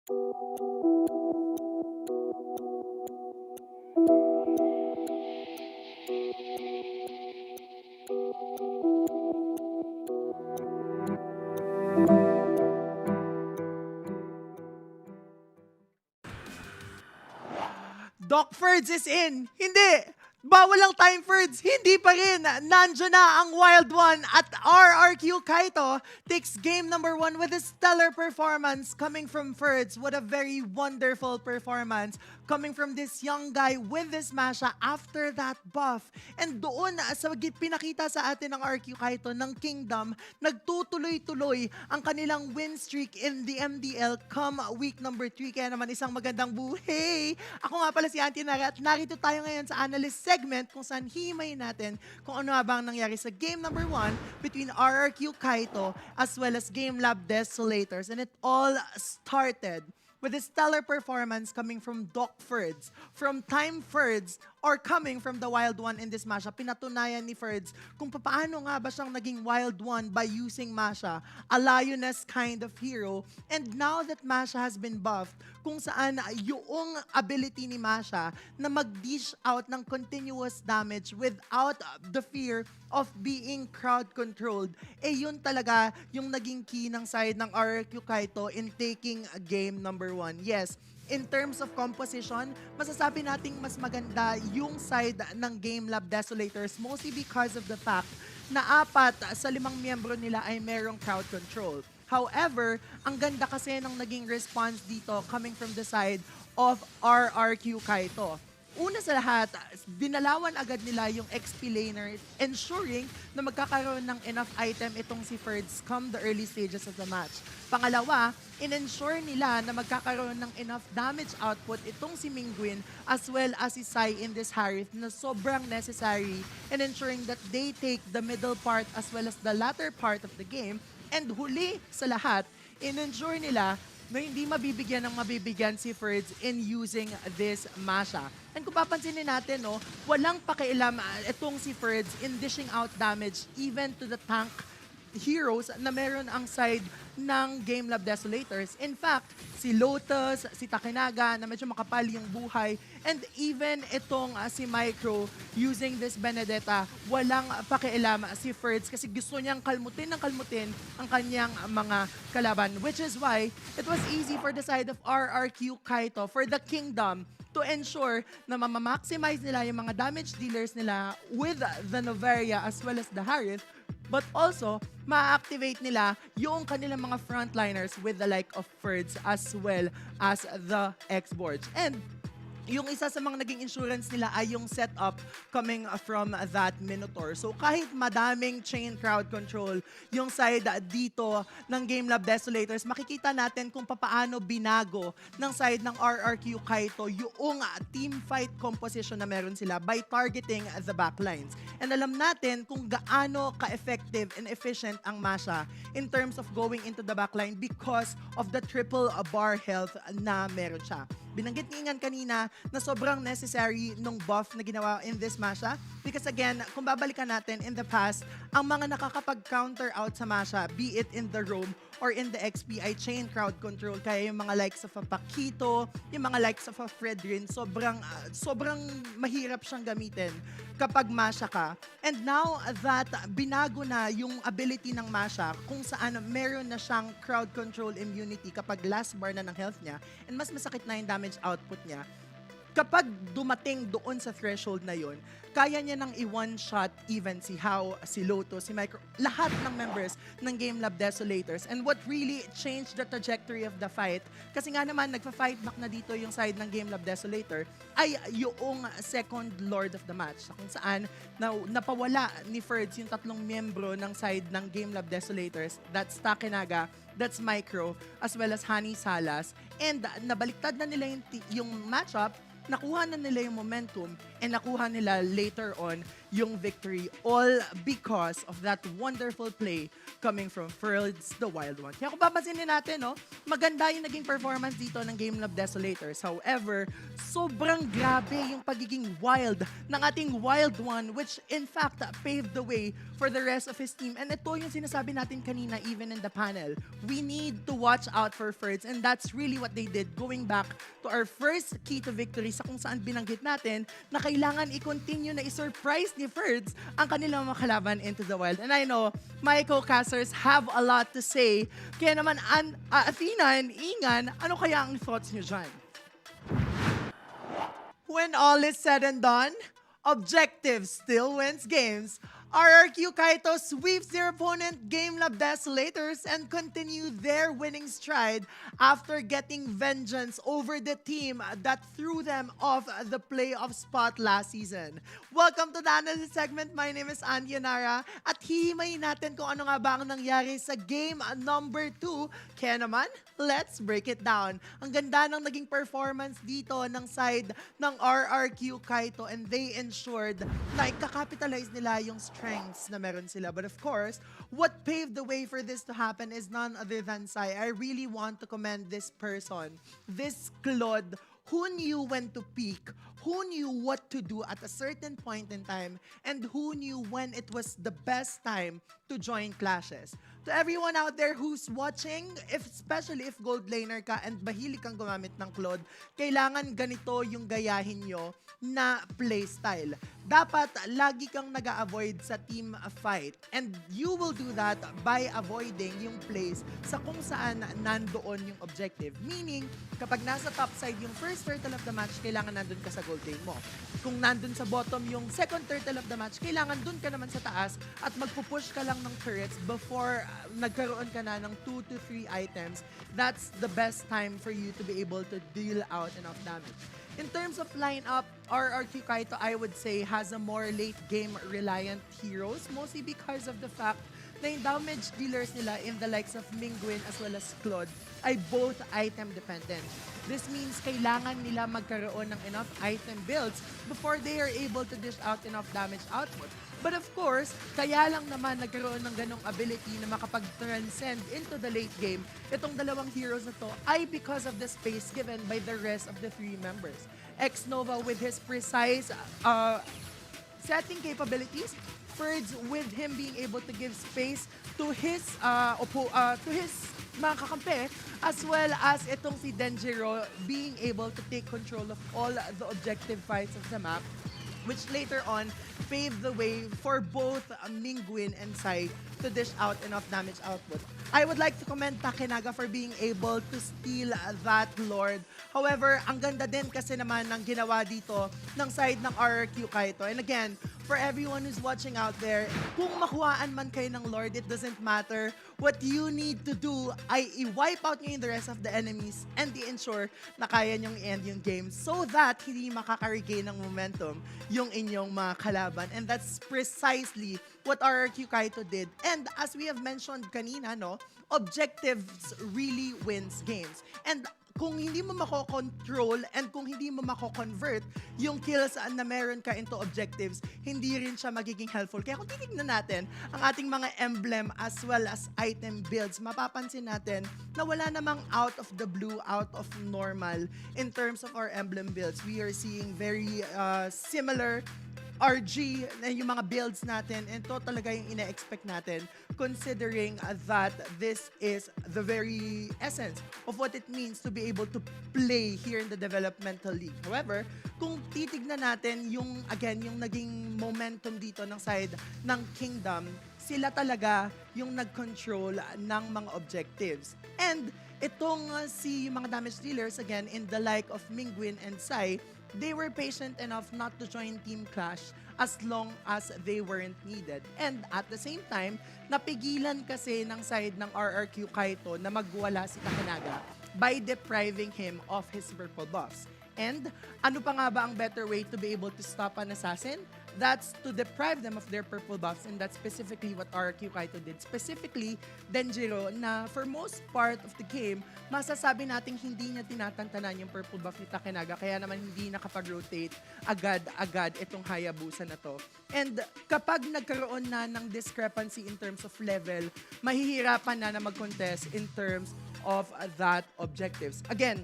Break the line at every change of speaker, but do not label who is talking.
Doc Ferds is in. Hindi. Bawal ang time Ferds. Hindi pa rin. Nandiyan na ang Wild One at RRQ Kaito takes game number 1 with a stellar performance coming from Ferds. What a very wonderful performance coming from this young guy with this Masha after that buff. And doon sa pinakita sa atin ng RQ Kaito ng Kingdom, nagtutuloy-tuloy ang kanilang win streak in the MDL come week number 3. Kaya naman isang magandang buhay. Ako nga pala si Auntie Nara at narito tayo ngayon sa analyst segment kung saan himay natin kung ano nga bang nangyari sa game number 1 between RRQ Kaito as well as Gamelan Desolators. And it all started with a stellar performance coming from Doc Ferds, from Time Ferds, or coming from the Wild One in this Masha. Pinatunayan ni Ferds kung paano nga ba siyang naging Wild One by using Masha, a lioness kind of hero. And now that Masha has been buffed, kung saan yung ability ni Masha na mag-dish out ng continuous damage without the fear of being crowd-controlled, yun talaga yung naging key ng side ng RRQ Kaito in taking game number 1. Yes, in terms of composition, masasabi nating mas maganda yung side ng Gamelan Desolators mostly because of the fact na 4 sa 5 miyembro nila ay merong crowd control. However, ang ganda kasi ng naging response dito coming from the side of RRQ Kaito. Una sa lahat, dinalawan agad nila yung XP laner, ensuring na magkakaroon ng enough item itong si Ferds come the early stages of the match. Pangalawa, in-ensure nila na magkakaroon ng enough damage output itong si Mingguin as well as si Sai in this Harith na sobrang necessary in ensuring that they take the middle part as well as the latter part of the game. And huli sa lahat, in-ensure nila na hindi mabibigyan ng mabibigyan si Ferds in using this Masha. And kung papansinin natin, no, walang pakialam itong si Ferds in dishing out damage even to the tank heroes na meron ang side ng Gamelan Desolators. In fact, si Lotus, si Takinaga na medyo makapal yung buhay, and even itong si Micro using this Benedetta, walang pakialam si Ferds kasi gusto niyang kalmutin ang kanyang mga kalaban. Which is why it was easy for the side of RRQ Kaito, for the Kingdom, to ensure na maximize nila yung mga damage dealers nila with the Noveria as well as the Harith, but also ma-activate nila yung kanilang mga frontliners with the like of Ferds as well as the X-Boards. And yung isa sa mga naging insurance nila ay yung setup coming from that Minotaur. So kahit madaming chain crowd control yung side dito ng Gamelan Desolators, makikita natin kung paano binago ng side ng RRQ Kaito yung team fight composition na meron sila by targeting the backlines. And alam natin kung gaano ka-effective and efficient ang Masha in terms of going into the backline because of the triple bar health na meron siya. Binanggit ni Ingan kanina na sobrang necessary nung buff na ginawa in this Masha. Because again, kung babalikan natin in the past, ang mga nakakapag-counter out sa Masha, be it in the roam or in the XP, ay chain crowd control. Kaya yung mga likes of a Pakito, yung mga likes of a Fredrin, sobrang mahirap siyang gamitin kapag Masha ka. And now that binago na yung ability ng Masha, kung saan meron na siyang crowd control immunity kapag last bar na ng health niya, and mas masakit na yung damage output niya, kapag dumating doon sa threshold na yun, kaya niya nang i-one-shot even si How, si Lotus, si Micro, lahat ng members ng Gamelan Desolators. And what really changed the trajectory of the fight, kasi nga naman nagpa-fight back na dito yung side ng Gamelan Desolator, ay yung second Lord of the match. Kung saan napawala ni Ferds yung 3 miyembro ng side ng Gamelan Desolators. That's Takinaga, that's Micro, as well as Honey Salas. And nabaliktad na nila yung matchup, nakuha na nila yung momentum, and nakuha nila later on yung victory, all because of that wonderful play coming from Ferds, the Wild One. Kaya kung babasinin natin, no, maganda yung naging performance dito ng Gamelan Desolators. However, sobrang grabe yung pagiging wild ng ating Wild One, which in fact paved the way for the rest of his team. And ito yung sinasabi natin kanina, even in the panel. We need to watch out for Ferds, and that's really what they did, going back to our first key to victory sa kung saan binanggit natin na kailangan i-continue na i-surprise ni Ferds ang kanilang mga kalaban into the wild. And I know, my co-casters have a lot to say. Kaya naman, Athena and Ingan, ano kaya ang thoughts niyo dyan? When all is said and done, objective still wins games. RRQ Kaito sweeps their opponent Gamelan Desolators and continue their winning stride after getting vengeance over the team that threw them off the playoff spot last season. Welcome to the analyst segment. My name is Andy Nara at hihimayin natin kung ano nga ba ang nangyari sa game number 2. Kaya naman, let's break it down. Ang ganda ng naging performance dito ng side ng RRQ Kaito, and they ensured na ikakapitalize nila yung strengths na meron sila. But of course, what paved the way for this to happen is none other than Sai. I really want to commend this person, this Claude, who knew when to peak, who knew what to do at a certain point in time, and who knew when it was the best time to join clashes. To everyone out there who's watching, especially if gold laner ka and mahilig kang gumamit ng Claude, kailangan ganito yung gayahin nyo na playstyle. Dapat lagi kang nag-a-avoid sa team fight. And you will do that by avoiding yung plays sa kung saan nandoon yung objective. Meaning, kapag nasa top side yung first turtle of the match, kailangan nandun ka sa gold lane mo. Kung nandun sa bottom yung second turtle of the match, kailangan dun ka naman sa taas at magpupush ka lang ng turrets before nagkaroon ka na ng 2 to 3 items. That's the best time for you to be able to deal out enough damage. In terms of lineup, RRQ Kaito, I would say, has a more late game reliant heroes, mostly because of the fact na yung damage dealers nila in the likes of Mingguin as well as Claude ay both item dependent. This means kailangan nila magkaroon ng enough item builds before they are able to dish out enough damage output. But of course, kaya lang naman nagkaroon ng ganong ability na makapag-transcend into the late game, itong dalawang heroes na to ay because of the space given by the rest of the 3 members. X-Nova with his precise setting capabilities, Ferds with him being able to give space to his mga kakampi, as well as itong si Denjiro being able to take control of all the objective fights of the map, which later on paved the way for both Mingguin and Sai to dish out enough damage output. I would like to commend Takenaga for being able to steal that Lord. However, ang ganda din kasi naman ng ginawa dito ng side ng RRQ Kaito. And again, for everyone who's watching out there, kung makuhaan man kayo ng Lord, it doesn't matter. What you need to do ay i-wipe out nyo yung the rest of the enemies and i-ensure na kaya nyong i-end yung game so that hindi makaka-regain ng momentum yung inyong mga kalaban. And that's precisely what RRQ Kaito did. And as we have mentioned kanina, no, objectives really wins games. And kung hindi mo mako-control and kung hindi mo mako-convert yung kills na meron ka into objectives, hindi rin siya magiging helpful. Kaya kung titignan natin ang ating mga emblem as well as item builds, mapapansin natin na wala namang out of the blue, out of normal in terms of our emblem builds. We are seeing very similar RG na yung mga builds natin, and to talaga yung ina-expect natin considering that this is the very essence of what it means to be able to play here in the developmental league. However, kung titignan natin yung again yung naging momentum dito ng side ng Kingdom, sila talaga yung nag-control ng mga objectives. And itong si mga damage dealers, again, in the like of Mingguin and Sai, they were patient enough not to join Team Clash as long as they weren't needed. And at the same time, napigilan kasi ng side ng RRQ Kaito na magwala si Takenaga by depriving him of his purple buffs. And ano pa nga ba ang better way to be able to stop an assassin that's to deprive them of their purple buffs, and that's specifically what RRQ Kaito did. Specifically, Denjiro, na for most part of the game, masasabi nating hindi niya tinatantanan yung purple buff ni Takenaga, kaya naman hindi nakapag-rotate agad-agad itong Hayabusa na to. And kapag nagkaroon na ng discrepancy in terms of level, mahihirapan na mag-contest in terms of that objectives. Again,